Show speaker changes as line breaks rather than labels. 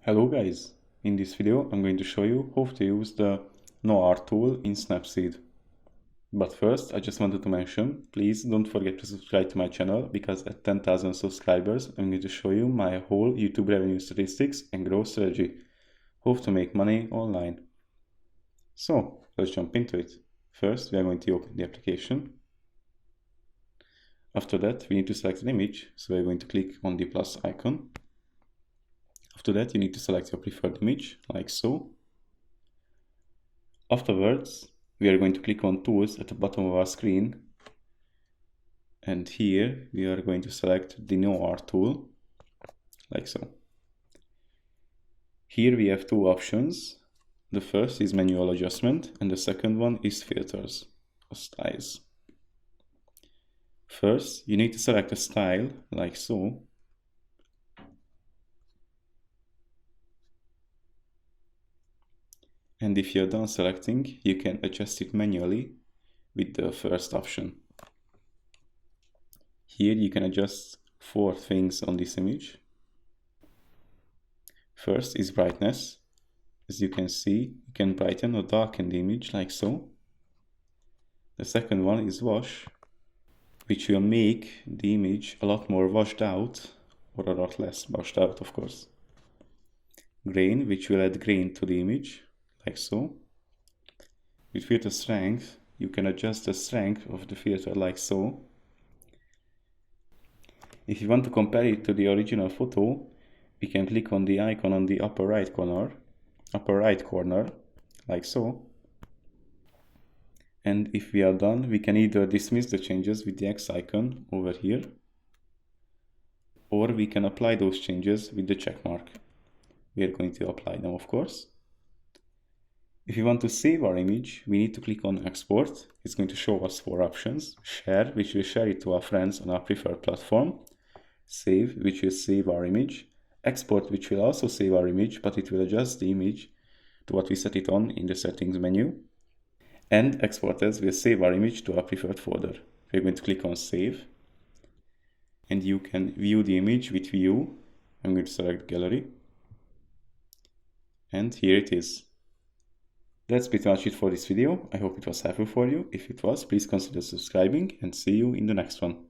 Hello guys, in this video I'm going to show you how to use the noir tool in Snapseed. But first I just wanted to mention, please don't forget to subscribe to my channel because at 10,000 subscribers I'm going to show you my whole YouTube revenue statistics and growth strategy, how to make money online. So let's jump into it. First we are going to open the application. After that we need to select an image, so we're going to click on the plus icon. After that, you need to select your preferred image, like so. Afterwards, we are going to click on Tools at the bottom of our screen. And here, we are going to select the Noir tool, like so. Here we have two options. The first is manual adjustment, and the second one is filters, or styles. First, you need to select a style, like so. And if you're done selecting, you can adjust it manually with the first option. Here you can adjust 4 things on this image. First is brightness. As you can see, you can brighten or darken the image like so. The second one is wash, which will make the image a lot more washed out, or a lot less washed out, of course. Grain, which will add grain to the image, like so. With filter strength, you can adjust the strength of the filter like so. If you want to compare it to the original photo, we can click on the icon on the upper right corner, like so. And if we are done, we can either dismiss the changes with the X icon over here, or we can apply those changes with the check mark. We are going to apply them, of course. If you want to save our image, we need to click on Export. It's going to show us 4 options. Share, which will share it to our friends on our preferred platform. Save, which will save our image. Export, which will also save our image, but it will adjust the image to what we set it on in the settings menu. And Export as will save our image to our preferred folder. We're going to click on Save. And you can view the image with View. I'm going to select Gallery. And here it is. That's pretty much it for this video. I hope it was helpful for you. If it was, please consider subscribing and see you in the next one.